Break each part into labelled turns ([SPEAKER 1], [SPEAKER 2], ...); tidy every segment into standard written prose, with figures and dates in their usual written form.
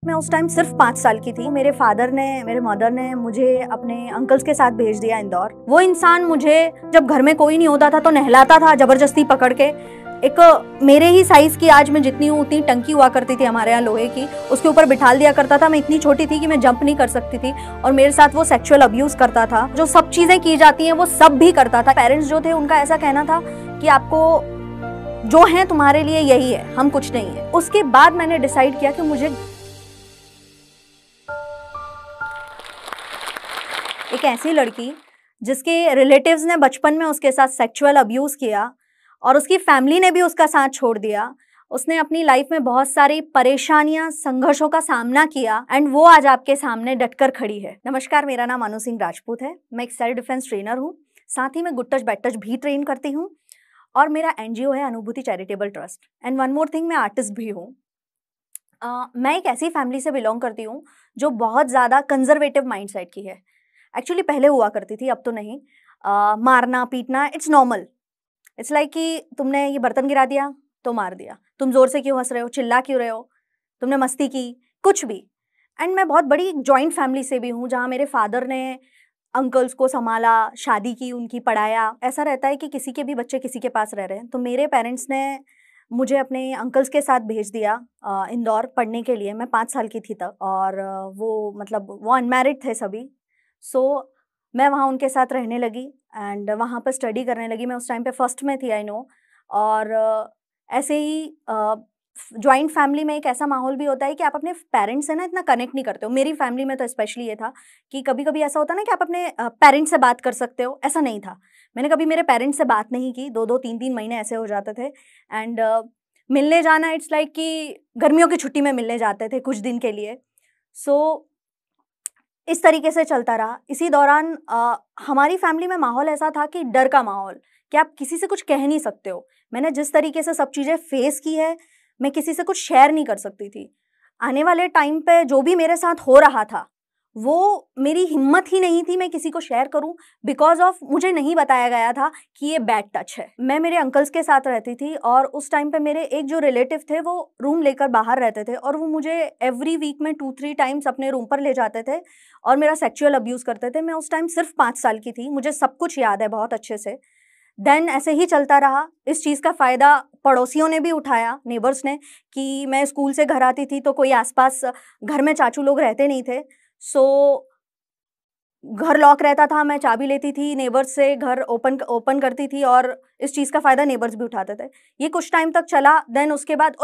[SPEAKER 1] मैं उस टाइम सिर्फ 5 साल की थी। मेरे मेरे मदर ने मुझे अपने अंकल्स के साथ भेज दिया इंदौर। वो इंसान मुझे जब घर में कोई नहीं होता था तो नहलाता था जबरदस्ती पकड़ के। एक मेरे ही साइज की, आज मैं जितनी हूँ उतनी टंकी हुआ करती थी हमारे यहाँ लोहे की, उसके ऊपर बिठाल दिया करता था। मैं इतनी छोटी थी कि मैं जंप नहीं कर सकती थी और मेरे साथ वो सेक्सुअल अब्यूज करता था। जो सब चीजें की जाती हैं वो सब भी करता था। पेरेंट्स जो थे उनका ऐसा कहना था कि आपको जो है तुम्हारे लिए यही है, हम कुछ नहीं है। उसके बाद मैंने डिसाइड किया कि मुझे एक ऐसी लड़की जिसके रिलेटिव्स ने बचपन में उसके साथ सेक्सुअल अब्यूज किया और उसकी फैमिली ने भी उसका साथ छोड़ दिया, उसने अपनी लाइफ में बहुत सारी परेशानियां, संघर्षों का सामना किया एंड वो आज आपके सामने डटकर खड़ी है। नमस्कार, मेरा नाम अनु सिंह राजपूत है। मैं एक सेल्फ डिफेंस ट्रेनर हूँ, साथ ही मैं गुड टच बैड टच भी ट्रेन करती हूँ और मेरा एनजीओ है अनुभूति charitable trust. And one more thing, मैं आर्टिस्ट भी हूँ। मैं एक ऐसी फैमिली से बिलोंग करती हूँ जो बहुत ज़्यादा कंजर्वेटिव माइंडसेट की है। एक्चुअली पहले हुआ करती थी, अब तो नहीं। मारना पीटना इट्स नॉर्मल। इट्स लाइक कि तुमने ये बर्तन गिरा दिया तो मार दिया, तुम जोर से क्यों हंस रहे हो, चिल्ला क्यों रहे हो, तुमने मस्ती की, कुछ भी। एंड मैं बहुत बड़ी जॉइंट फैमिली से भी हूँ जहाँ मेरे फादर ने अंकल्स को संभाला, शादी की, उनकी पढ़ाया। ऐसा रहता है कि किसी के भी बच्चे किसी के पास रह रहे हैं। तो मेरे पेरेंट्स ने मुझे अपने अंकल्स के साथ भेज दिया इंदौर पढ़ने के लिए। मैं 5 साल की थी तब और वो अनमैरिड थे सभी। सो मैं वहाँ उनके साथ रहने लगी एंड वहाँ पर स्टडी करने लगी। मैं उस टाइम पे फर्स्ट में थी, आई नो। और ऐसे ही जॉइंट फैमिली में एक ऐसा माहौल भी होता है कि आप अपने पेरेंट्स से ना इतना कनेक्ट नहीं करते हो। मेरी फैमिली में तो स्पेशली ये था कि कभी कभी ऐसा होता ना कि आप अपने पेरेंट्स से बात कर सकते हो, ऐसा नहीं था। मैंने कभी मेरे पेरेंट्स से बात नहीं की, 2-2 3-3 महीने ऐसे हो जाते थे। एंड मिलने जाना इट्स लाइक कि गर्मियों की छुट्टी में मिलने जाते थे कुछ दिन के लिए। सो इस तरीके से चलता रहा। इसी दौरान हमारी फैमिली में माहौल ऐसा था कि डर का माहौल, कि आप किसी से कुछ कह नहीं सकते हो। मैंने जिस तरीके से सब चीज़ें फेस की है, मैं किसी से कुछ शेयर नहीं कर सकती थी। आने वाले टाइम पे जो भी मेरे साथ हो रहा था, वो मेरी हिम्मत ही नहीं थी मैं किसी को शेयर करूं, बिकॉज ऑफ मुझे नहीं बताया गया था कि ये बैड टच है। मैं मेरे अंकल्स के साथ रहती थी और उस टाइम पे मेरे एक जो रिलेटिव थे वो रूम लेकर बाहर रहते थे और वो मुझे एवरी वीक में 2-3 टाइम्स अपने रूम पर ले जाते थे और मेरा सेक्सुअल अब्यूज़ करते थे। मैं उस टाइम सिर्फ 5 साल की थी, मुझे सब कुछ याद है बहुत अच्छे से। देन ऐसे ही चलता रहा। इस चीज़ का फ़ायदा पड़ोसियों ने भी उठाया, नेबर्स ने, कि मैं स्कूल से घर आती थी तो कोई आसपास, घर में चाचू लोग रहते नहीं थे। सो घर लॉक रहता था, मैं चाबी लेती थी नेबर्स से, घर ओपन करती थी और इस चीज़ का फ़ायदा नेबर्स भी उठाते थे। ये कुछ टाइम तक चला। देन उसके बाद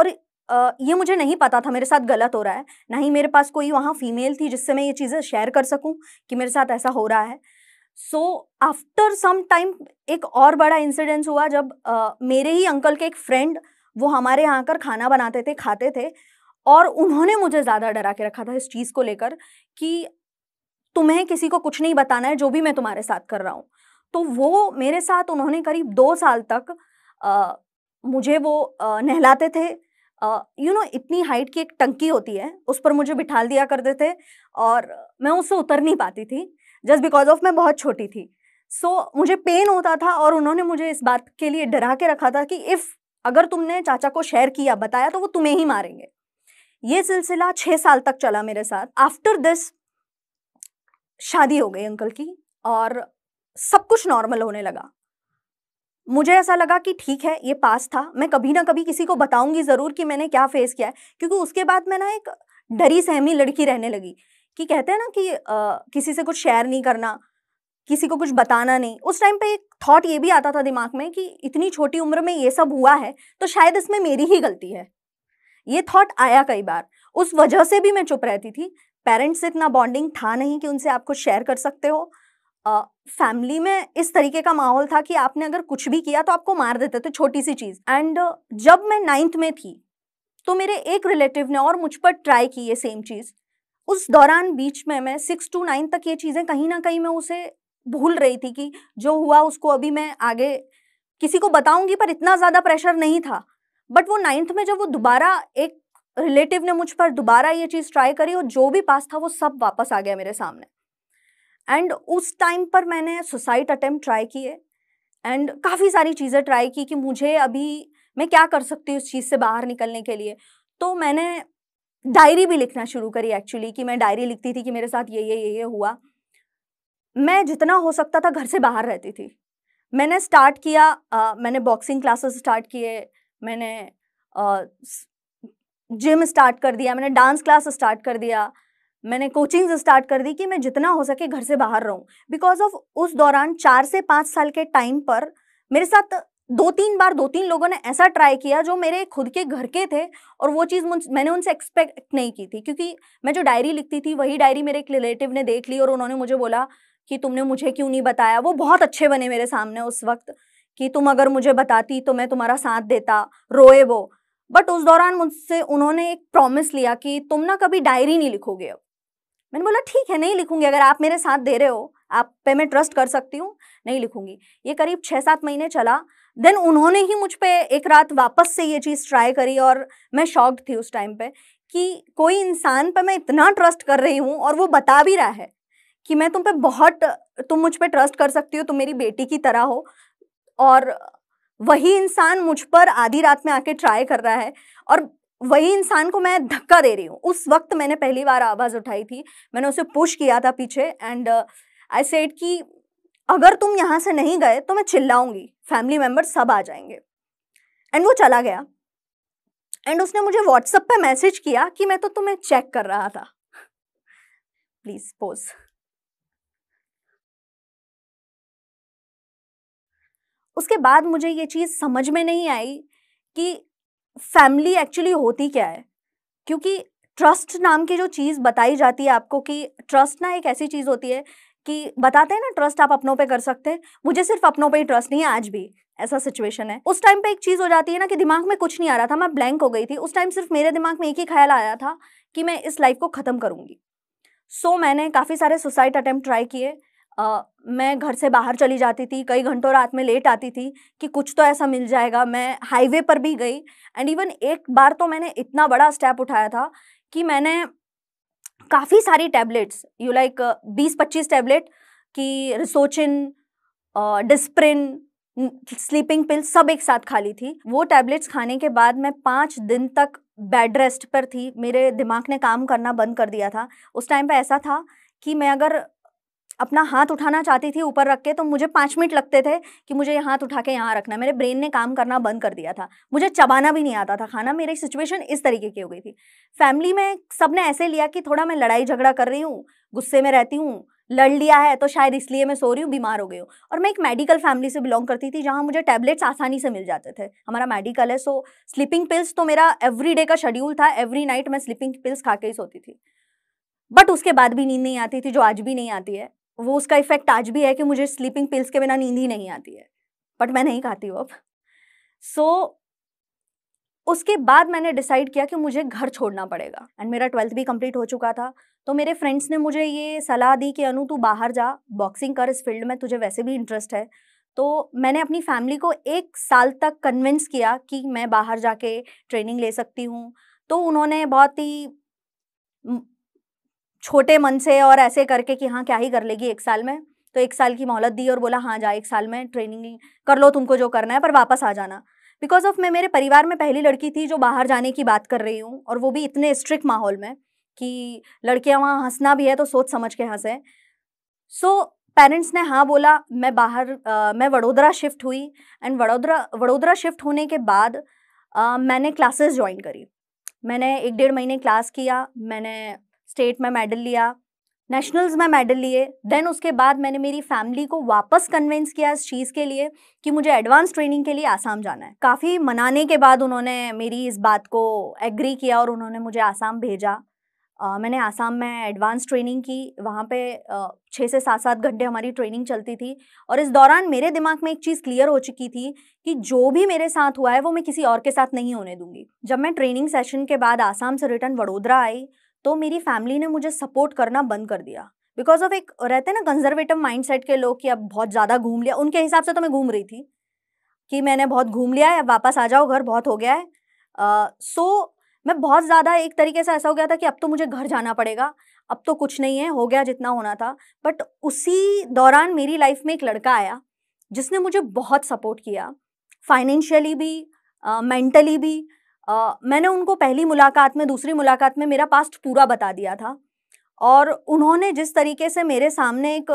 [SPEAKER 1] ये मुझे नहीं पता था मेरे साथ गलत हो रहा है, ना ही मेरे पास कोई वहाँ फीमेल थी जिससे मैं ये चीज़ें शेयर कर सकूँ कि मेरे साथ ऐसा हो रहा है। सो आफ्टर सम टाइम एक और बड़ा इंसिडेंस हुआ जब मेरे ही अंकल के एक फ्रेंड, वो हमारे यहाँ आकर खाना बनाते थे, खाते थे और उन्होंने मुझे ज़्यादा डरा के रखा था इस चीज़ को लेकर कि तुम्हें किसी को कुछ नहीं बताना है जो भी मैं तुम्हारे साथ कर रहा हूँ। तो वो मेरे साथ उन्होंने करीब 2 साल तक मुझे वो नहलाते थे। इतनी हाइट की एक टंकी होती है, उस पर मुझे बिठाल दिया करते थे और मैं उससे उतर नहीं पाती थी जस्ट बिकॉज़ ऑफ मैं बहुत छोटी थी। सो मुझे पेन होता था और उन्होंने मुझे इस बात के लिए डरा के रखा था कि अगर तुमने चाचा को शेयर किया, बताया तो वो तुम्हें ही मारेंगे। ये सिलसिला 6 साल तक चला मेरे साथ। आफ्टर दिस शादी हो गई अंकल की और सब कुछ नॉर्मल होने लगा। मुझे ऐसा लगा कि ठीक है, ये पास था, मैं कभी ना कभी किसी को बताऊंगी ज़रूर कि मैंने क्या फेस किया है। क्योंकि उसके बाद मैं ना एक डरी सहमी लड़की रहने लगी कि कहते हैं ना कि किसी से कुछ शेयर नहीं करना, किसी को कुछ बताना नहीं। उस टाइम पे एक थॉट ये भी आता था दिमाग में कि इतनी छोटी उम्र में ये सब हुआ है तो शायद इसमें मेरी ही गलती है। ये थॉट आया कई बार, उस वजह से भी मैं चुप रहती थी। पेरेंट्स से इतना बॉन्डिंग था नहीं कि उनसे आप कुछ शेयर कर सकते हो। फैमिली में इस तरीके का माहौल था कि आपने अगर कुछ भी किया तो आपको मार देते थे, छोटी सी चीज़। एंड जब मैं 9th में थी तो मेरे एक रिलेटिव ने और मुझ पर ट्राई की ये सेम चीज़। उस दौरान बीच में मैं 6 to 9 तक ये चीज़ें कहीं ना कहीं मैं उसे भूल रही थी कि जो हुआ उसको अभी मैं आगे किसी को बताऊंगी, पर इतना ज़्यादा प्रेशर नहीं था। बट वो 9th में जब वो दोबारा एक रिलेटिव ने मुझ पर दोबारा ये चीज़ ट्राई करी और जो भी पास था वो सब वापस आ गया मेरे सामने। एंड उस टाइम पर मैंने सुसाइड अटेम्प्ट ट्राई किए एंड काफ़ी सारी चीज़ें ट्राई की कि मुझे अभी मैं क्या कर सकती हूँ इस चीज़ से बाहर निकलने के लिए। तो मैंने डायरी भी लिखना शुरू करी एक्चुअली, कि मैं डायरी लिखती थी कि मेरे साथ ये हुआ। मैं जितना हो सकता था घर से बाहर रहती थी। मैंने स्टार्ट किया, मैंने बॉक्सिंग क्लासेस स्टार्ट किए, मैंने जिम स्टार्ट कर दिया, मैंने डांस क्लास स्टार्ट कर दिया, मैंने कोचिंग्स स्टार्ट कर दी कि मैं जितना हो सके घर से बाहर रहूं। बिकॉज ऑफ उस दौरान 4 से 5 साल के टाइम पर मेरे साथ 2-3 बार 2-3 लोगों ने ऐसा ट्राई किया जो मेरे खुद के घर के थे, और वो चीज़ मैंने उनसे एक्सपेक्ट नहीं की थी, क्योंकि मैं जो डायरी लिखती थी वही डायरी मेरे एक रिलेटिव ने देख ली और उन्होंने मुझे बोला कि तुमने मुझे क्यों नहीं बताया। वो बहुत अच्छे बने मेरे सामने उस वक्त कि तुम अगर मुझे बताती तो मैं तुम्हारा साथ देता, रोए वो। बट उस दौरान मुझसे उन्होंने एक प्रॉमिस लिया कि तुम ना कभी डायरी नहीं लिखोगे अब। मैंने बोला ठीक है, नहीं लिखूंगी, अगर आप मेरे साथ दे रहे हो, आप पे मैं ट्रस्ट कर सकती हूँ, नहीं लिखूंगी। ये करीब 6-7 महीने चला। देन उन्होंने ही मुझ पे एक रात वापस से ये चीज़ ट्राई करी, और मैं शॉक्ड थी उस टाइम पे कि कोई इंसान पे मैं इतना ट्रस्ट कर रही हूँ और वो बता भी रहा है कि मैं तुम पे बहुत, तुम मुझ पे ट्रस्ट कर सकती हो, तुम मेरी बेटी की तरह हो, और वही इंसान मुझ पर आधी रात में आके ट्राई कर रहा है, और वही इंसान को मैं धक्का दे रही हूँ। उस वक्त मैंने पहली बार आवाज़ उठाई थी, मैंने उसे पुश किया था पीछे, एंड आई सेड कि अगर तुम यहाँ से नहीं गए तो मैं चिल्लाऊंगी, फैमिली मेंबर सब आ जाएंगे। एंड वो चला गया, एंड उसने मुझे व्हाट्सएप पे मैसेज किया कि मैं तो तुम्हें चेक कर रहा था। Please pose. उसके बाद मुझे ये चीज़ समझ में नहीं आई कि फैमिली एक्चुअली होती क्या है, क्योंकि ट्रस्ट नाम की जो चीज़ बताई जाती है आपको कि ट्रस्ट ना एक ऐसी चीज़ होती है कि बताते हैं ना ट्रस्ट आप अपनों पे कर सकते हैं। मुझे सिर्फ अपनों पे ही ट्रस्ट नहीं है, आज भी ऐसा सिचुएशन है। उस टाइम पे एक चीज़ हो जाती है ना कि दिमाग में कुछ नहीं आ रहा था, मैं ब्लैंक हो गई थी। उस टाइम सिर्फ मेरे दिमाग में एक ही ख्याल आया था कि मैं इस लाइफ को ख़त्म करूँगी। सो मैंने काफ़ी सारे सुसाइड अटेम्प्ट ट्राई किए। मैं घर से बाहर चली जाती थी, कई घंटों रात में लेट आती थी कि कुछ तो ऐसा मिल जाएगा। मैं हाईवे पर भी गई, एंड इवन एक बार तो मैंने इतना बड़ा स्टेप उठाया था कि मैंने काफ़ी सारी टैबलेट्स, यू लाइक 20-25 टैबलेट की रिसोचिन, डिस्प्रिन, स्लीपिंग पिल सब एक साथ खा ली थी। वो टैबलेट्स खाने के बाद मैं 5 दिन तक बेड रेस्ट पर थी। मेरे दिमाग ने काम करना बंद कर दिया था। उस टाइम पे ऐसा था कि मैं अगर अपना हाथ उठाना चाहती थी ऊपर रख के, तो मुझे 5 मिनट लगते थे कि मुझे ये हाथ उठा के यहाँ रखना है। मेरे ब्रेन ने काम करना बंद कर दिया था। मुझे चबाना भी नहीं आता था खाना। मेरी सिचुएशन इस तरीके की हो गई थी। फैमिली में सबने ऐसे लिया कि थोड़ा मैं लड़ाई झगड़ा कर रही हूँ, गुस्से में रहती हूँ, लड़ लिया है तो शायद इसलिए मैं सो रही हूँ, बीमार हो गई हूँ। और मैं एक मेडिकल फैमिली से बिलोंग करती थी जहाँ मुझे टैबलेट्स आसानी से मिल जाते थे। हमारा मेडिकल है, सो स्लीपिंग पिल्स तो मेरा एवरी डे का शेड्यूल था। एवरी नाइट मैं स्लीपिंग पिल्स खा के ही सोती थी। बट उसके बाद भी नींद नहीं आती थी, जो आज भी नहीं आती है। वो उसका इफेक्ट आज भी है कि मुझे स्लीपिंग पिल्स के बिना नींद ही नहीं आती है, बट मैं नहीं खाती हूँ अब। सो उसके बाद मैंने डिसाइड किया कि मुझे घर छोड़ना पड़ेगा, एंड मेरा 12th भी कंप्लीट हो चुका था। तो मेरे फ्रेंड्स ने मुझे ये सलाह दी कि अनु तू बाहर जा, बॉक्सिंग कर, इस फील्ड में तुझे वैसे भी इंटरेस्ट है। तो मैंने अपनी फैमिली को 1 साल तक कन्विंस किया कि मैं बाहर जाके ट्रेनिंग ले सकती हूँ। तो उन्होंने बहुत ही छोटे मन से और ऐसे करके कि हाँ क्या ही कर लेगी 1 साल में, तो 1 साल की मोहलत दी और बोला हाँ जा 1 साल में ट्रेनिंग कर लो, तुमको जो करना है, पर वापस आ जाना। बिकॉज ऑफ मैं मेरे परिवार में पहली लड़की थी जो बाहर जाने की बात कर रही हूँ, और वो भी इतने स्ट्रिक्ट माहौल में कि लड़कियाँ वहाँ हंसना भी है तो सोच समझ के हंसें। सो पेरेंट्स ने हाँ बोला। मैं वडोदरा शिफ्ट हुई, एंड वडोदरा शिफ्ट होने के बाद मैंने क्लासेस ज्वाइन करी। मैंने 1-1.5 महीने क्लास किया, मैंने स्टेट में मेडल लिया, नेशनल्स में मेडल लिए। देन उसके बाद मैंने मेरी फैमिली को वापस कन्विंस किया इस चीज़ के लिए कि मुझे एडवांस ट्रेनिंग के लिए आसाम जाना है। काफ़ी मनाने के बाद उन्होंने मेरी इस बात को एग्री किया और उन्होंने मुझे आसाम भेजा। मैंने आसाम में एडवांस ट्रेनिंग की। वहाँ पे 6 से 7-7 घंटे हमारी ट्रेनिंग चलती थी, और इस दौरान मेरे दिमाग में एक चीज़ क्लियर हो चुकी थी कि जो भी मेरे साथ हुआ है वो मैं किसी और के साथ नहीं होने दूंगी। जब मैं ट्रेनिंग सेशन के बाद आसाम से रिटर्न वडोदरा आई, तो मेरी फैमिली ने मुझे सपोर्ट करना बंद कर दिया। बिकॉज ऑफ एक रहते हैं ना कंजर्वेटिव माइंडसेट के लोग कि अब बहुत ज़्यादा घूम लिया। उनके हिसाब से तो मैं घूम रही थी कि मैंने बहुत घूम लिया है, अब वापस आ जाओ घर, बहुत हो गया है। सो मैं बहुत ज़्यादा एक तरीके से ऐसा हो गया था कि अब तो मुझे घर जाना पड़ेगा, अब तो कुछ नहीं है, हो गया जितना होना था। बट उसी दौरान मेरी लाइफ में एक लड़का आया जिसने मुझे बहुत सपोर्ट किया, फाइनेंशियली भी, मेंटली भी। मैंने उनको पहली मुलाकात में, दूसरी मुलाकात में मेरा पास्ट पूरा बता दिया था और उन्होंने जिस तरीके से मेरे सामने एक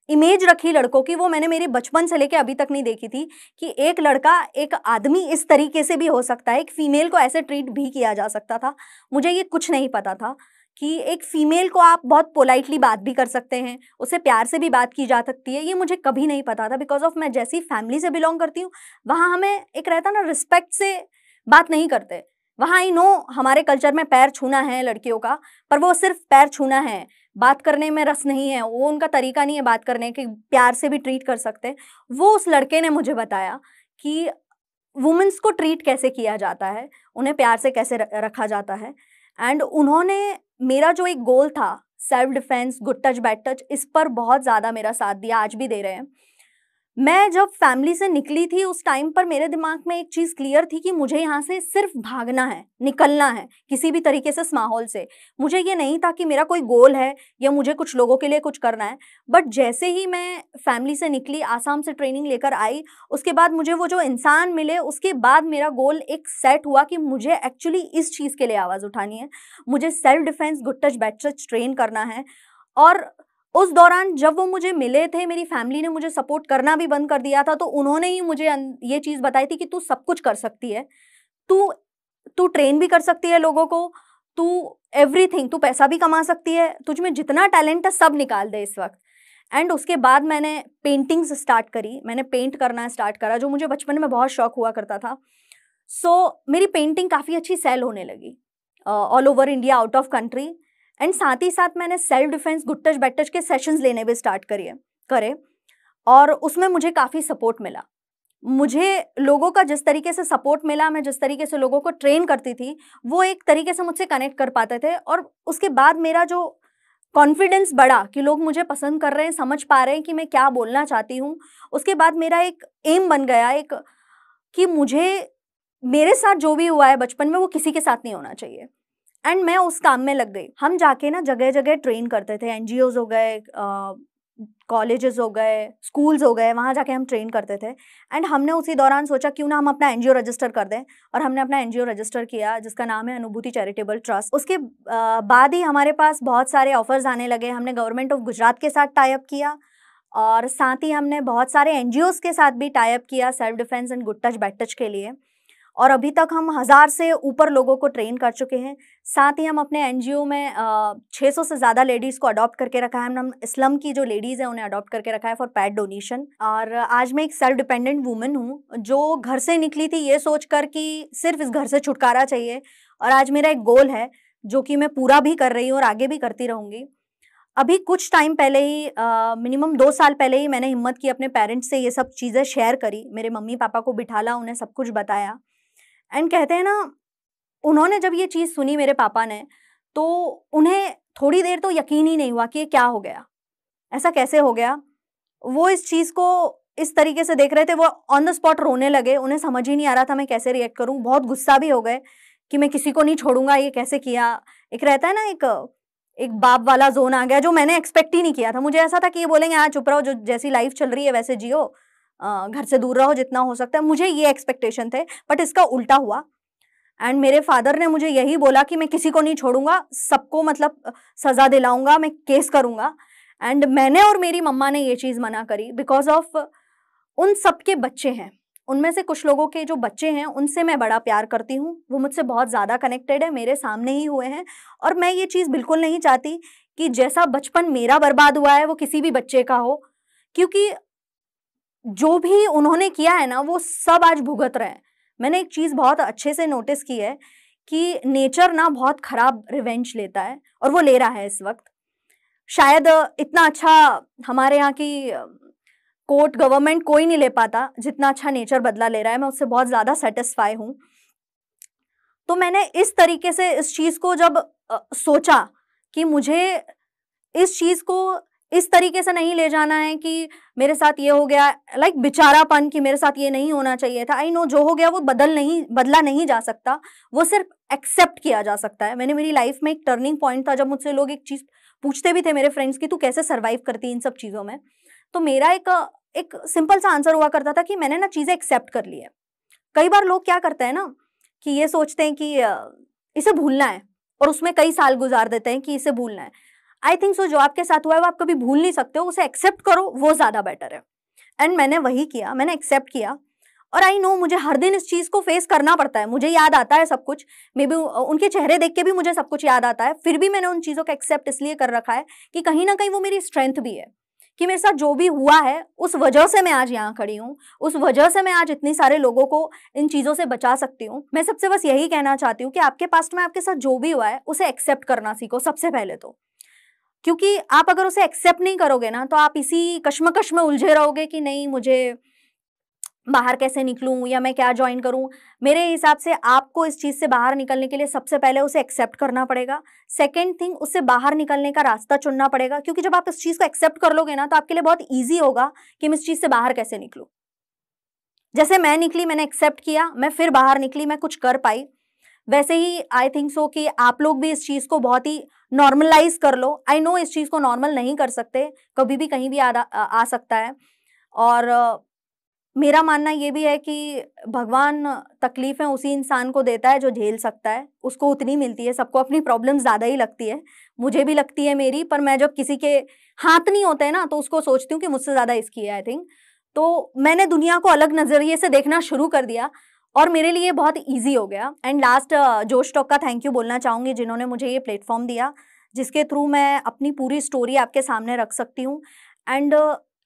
[SPEAKER 1] इमेज रखी लड़कों की, वो मैंने मेरे बचपन से लेके अभी तक नहीं देखी थी कि एक लड़का, एक आदमी इस तरीके से भी हो सकता है, एक फीमेल को ऐसे ट्रीट भी किया जा सकता था। मुझे ये कुछ नहीं पता था कि एक फीमेल को आप बहुत पोलाइटली बात भी कर सकते हैं, उससे प्यार से भी बात की जा सकती है, ये मुझे कभी नहीं पता था। बिकॉज ऑफ मैं जैसी फैमिली से बिलोंग करती हूँ, वहाँ हमें एक रहता ना, रिस्पेक्ट से बात नहीं करते। वहाँ आई नो हमारे कल्चर में पैर छूना है लड़कियों का, पर वो सिर्फ पैर छूना है, बात करने में रस नहीं है, वो उनका तरीका नहीं है बात करने के, प्यार से भी ट्रीट कर सकते हैं। वो उस लड़के ने मुझे बताया कि वुमेन्स को ट्रीट कैसे किया जाता है, उन्हें प्यार से कैसे रखा जाता है। एंड उन्होंने मेरा जो एक गोल था, self defence, good touch bad touch, इस पर बहुत ज़्यादा मेरा साथ दिया, आज भी दे रहे हैं। मैं जब फैमिली से निकली थी उस टाइम पर मेरे दिमाग में एक चीज़ क्लियर थी कि मुझे यहाँ से सिर्फ भागना है, निकलना है किसी भी तरीके से इस माहौल से। मुझे ये नहीं था कि मेरा कोई गोल है या मुझे कुछ लोगों के लिए कुछ करना है। बट जैसे ही मैं फैमिली से निकली, आसाम से ट्रेनिंग लेकर आई, उसके बाद मुझे वो जो इंसान मिले, उसके बाद मेरा गोल एक सेट हुआ कि मुझे एक्चुअली इस चीज़ के लिए आवाज़ उठानी है, मुझे self defence, good touch bad touch train करना है। और उस दौरान जब वो मुझे मिले थे, मेरी फैमिली ने मुझे सपोर्ट करना भी बंद कर दिया था, तो उन्होंने ही मुझे ये चीज़ बताई थी कि तू सब कुछ कर सकती है, तू तू ट्रेन भी कर सकती है लोगों को, तू एवरीथिंग, तू पैसा भी कमा सकती है, तुझ में जितना टैलेंट है सब निकाल दे इस वक्त। एंड उसके बाद मैंने पेंटिंग्स स्टार्ट करी, मैंने पेंट करना स्टार्ट करा, जो मुझे बचपन में बहुत शौक हुआ करता था। मेरी पेंटिंग काफ़ी अच्छी सेल होने लगी all over India, out of country. And साथ ही साथ मैंने self defence, good touch bad touch के सेशंस लेने भी स्टार्ट करे और उसमें मुझे काफ़ी सपोर्ट मिला। मुझे लोगों का जिस तरीके से सपोर्ट मिला, मैं जिस तरीके से लोगों को ट्रेन करती थी, वो एक तरीके से मुझसे कनेक्ट कर पाते थे। और उसके बाद मेरा जो कॉन्फिडेंस बढ़ा कि लोग मुझे पसंद कर रहे हैं, समझ पा रहे हैं कि मैं क्या बोलना चाहती हूँ। उसके बाद मेरा एक एम बन गया, एक कि मुझे, मेरे साथ जो भी हुआ है बचपन में, वो किसी के साथ नहीं होना चाहिए। एंड मैं उस काम में लग गई। हम जाके ना जगह जगह ट्रेन करते थे, एनजीओज हो गए, कॉलेजेस हो गए, स्कूल्स हो गए, वहाँ जाके हम ट्रेन करते थे। एंड हमने उसी दौरान सोचा क्यों ना हम अपना एनजीओ रजिस्टर कर दें, और हमने अपना एनजीओ रजिस्टर किया जिसका नाम है अनुभूति चैरिटेबल ट्रस्ट। उसके बाद ही हमारे पास बहुत सारे ऑफर्स आने लगे। हमने गवर्नमेंट ऑफ गुजरात के साथ टाई अप किया और साथ ही हमने बहुत सारे एनजीओज के साथ भी टाई अप किया self defence and good touch bad touch के लिए। और अभी तक हम 1000 से ऊपर लोगों को ट्रेन कर चुके हैं। साथ ही हम अपने एनजीओ में 600 से ज़्यादा लेडीज़ को अडॉप्ट करके रखा है। हम इस्लाम की जो लेडीज़ हैं उन्हें अडॉप्ट करके रखा है फॉर पैट डोनेशन। और आज मैं एक सेल्फ डिपेंडेंट वूमेन हूँ जो घर से निकली थी ये सोचकर कि सिर्फ इस घर से छुटकारा चाहिए, और आज मेरा एक गोल है जो कि मैं पूरा भी कर रही हूँ और आगे भी करती रहूँगी। अभी कुछ टाइम पहले ही, मिनिमम 2 साल पहले ही मैंने हिम्मत की अपने पेरेंट्स से ये सब चीज़ें शेयर करी। मेरे मम्मी पापा को बिठाला, उन्हें सब कुछ बताया। एंड कहते हैं ना, उन्होंने जब ये चीज़ सुनी मेरे पापा ने, तो उन्हें थोड़ी देर तो यकीन ही नहीं हुआ कि ये क्या हो गया, ऐसा कैसे हो गया। वो इस चीज़ को इस तरीके से देख रहे थे, वो ऑन द स्पॉट रोने लगे। उन्हें समझ ही नहीं आ रहा था मैं कैसे रिएक्ट करूँ। बहुत गुस्सा भी हो गए कि मैं किसी को नहीं छोड़ूंगा, ये कैसे किया। एक रहता है ना, एक बाप वाला जोन आ गया जो मैंने एक्सपेक्ट ही नहीं किया था। मुझे ऐसा था कि ये बोलेंगे हाँ चुप रहो, जो जैसी लाइफ चल रही है वैसे जियो, घर से दूर रहो जितना हो सकता है। मुझे ये एक्सपेक्टेशन थे, बट इसका उल्टा हुआ। एंड मेरे फादर ने मुझे यही बोला कि मैं किसी को नहीं छोड़ूंगा, सबको मतलब सजा दिलाऊंगा, मैं केस करूंगा। एंड मैंने और मेरी मम्मा ने ये चीज़ मना करी बिकॉज ऑफ उन सबके बच्चे हैं, उनमें से कुछ लोगों के जो बच्चे हैं उनसे मैं बड़ा प्यार करती हूँ, वो मुझसे बहुत ज़्यादा कनेक्टेड है, मेरे सामने ही हुए हैं। और मैं ये चीज़ बिल्कुल नहीं चाहती कि जैसा बचपन मेरा बर्बाद हुआ है वो किसी भी बच्चे का हो, क्योंकि जो भी उन्होंने किया है ना वो सब आज भुगत रहे हैं। मैंने एक चीज़ बहुत अच्छे से नोटिस की है कि नेचर ना बहुत खराब रिवेंज लेता है, और वो ले रहा है इस वक्त। शायद इतना अच्छा हमारे यहाँ की कोर्ट गवर्नमेंट कोई नहीं ले पाता जितना अच्छा नेचर बदला ले रहा है। मैं उससे बहुत ज़्यादा सेटिस्फाई हूँ। तो मैंने इस तरीके से इस चीज़ को जब सोचा कि मुझे इस चीज़ को इस तरीके से नहीं ले जाना है कि मेरे साथ ये हो गया, लाइक बेचारापन कि मेरे साथ ये नहीं होना चाहिए था। आई नो जो हो गया वो बदला नहीं जा सकता, वो सिर्फ एक्सेप्ट किया जा सकता है। मेरी लाइफ में एक टर्निंग पॉइंट था जब मुझसे लोग एक चीज़ पूछते भी थे, मेरे फ्रेंड्स, की तू कैसे सर्वाइव करती इन सब चीज़ों में। तो मेरा एक सिंपल सा आंसर हुआ करता था कि मैंने ना चीज़ें एक्सेप्ट कर ली है। कई बार लोग क्या करते हैं ना कि ये सोचते हैं कि इसे भूलना है और उसमें कई साल गुजार देते हैं कि इसे भूलना है। आई थिंक सो जो आपके साथ हुआ है वो आप कभी भूल नहीं सकते हो, उसे एक्सेप्ट करो, वो ज़्यादा बेटर है। एंड मैंने वही किया, मैंने एक्सेप्ट किया। और आई नो मुझे हर दिन इस चीज़ को फेस करना पड़ता है, मुझे याद आता है सब कुछ, मे बी उनके चेहरे देख के भी मुझे सब कुछ याद आता है, फिर भी मैंने उन चीज़ों को एक्सेप्ट इसलिए कर रखा है कि कहीं ना कहीं वो मेरी स्ट्रेंथ भी है, कि मेरे साथ जो भी हुआ है उस वजह से मैं आज यहाँ खड़ी हूँ, उस वजह से मैं आज इतनी सारे लोगों को इन चीज़ों से बचा सकती हूँ। मैं सबसे बस यही कहना चाहती हूँ कि आपके पास्ट में आपके साथ जो भी हुआ है उसे एक्सेप्ट करना सीखो सबसे पहले तो, क्योंकि आप अगर उसे एक्सेप्ट नहीं करोगे ना तो आप इसी कश्मकश में उलझे रहोगे कि नहीं मुझे बाहर कैसे निकलूं या मैं क्या ज्वाइन करूं। मेरे हिसाब से आपको इस चीज़ से बाहर निकलने के लिए सबसे पहले उसे एक्सेप्ट करना पड़ेगा। सेकंड थिंग, उससे बाहर निकलने का रास्ता चुनना पड़ेगा, क्योंकि जब आप इस चीज़ को एक्सेप्ट कर लोगे ना तो आपके लिए बहुत ईजी होगा कि मैं इस चीज़ से बाहर कैसे निकलूं। जैसे मैं निकली, मैंने एक्सेप्ट किया, मैं फिर बाहर निकली, मैं कुछ कर पाई, वैसे ही आई थिंक सो कि आप लोग भी इस चीज़ को बहुत ही नॉर्मलाइज कर लो। आई नो इस चीज़ को नॉर्मल नहीं कर सकते, कभी भी कहीं भी आ सकता है। और मेरा मानना ये भी है कि भगवान तकलीफ़ें उसी इंसान को देता है जो झेल सकता है, उसको उतनी मिलती है। सबको अपनी प्रॉब्लम ज़्यादा ही लगती है, मुझे भी लगती है मेरी, पर मैं जब किसी के हाथ नहीं होते हैं ना तो उसको सोचती हूँ कि मुझसे ज़्यादा इसकी है आई थिंक। तो मैंने दुनिया को अलग नज़रिए से देखना शुरू कर दिया और मेरे लिए बहुत ईज़ी हो गया। एंड लास्ट जोश टॉक का थैंक यू बोलना चाहूँगी, जिन्होंने मुझे ये प्लेटफ़ॉर्म दिया, जिसके थ्रू मैं अपनी पूरी स्टोरी आपके सामने रख सकती हूँ। एंड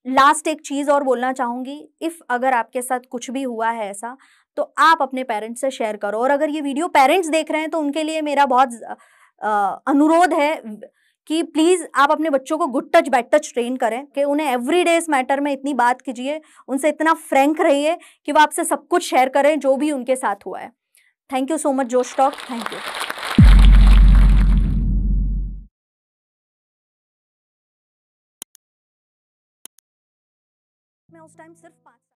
[SPEAKER 1] लास्ट एक चीज़ और बोलना चाहूँगी, इफ़ अगर आपके साथ कुछ भी हुआ है ऐसा, तो आप अपने पेरेंट्स से शेयर करो। और अगर ये वीडियो पेरेंट्स देख रहे हैं तो उनके लिए मेरा बहुत अनुरोध है कि प्लीज़ आप अपने बच्चों को good touch bad touch train करें, कि उन्हें एवरीडे इस मैटर में इतनी बात कीजिए, उनसे इतना फ्रैंक रहिए कि वो आपसे सब कुछ शेयर करें जो भी उनके साथ हुआ है। थैंक यू सो मच जोश टॉक, थैंक यू। मैं उस टाइम सिर्फ 5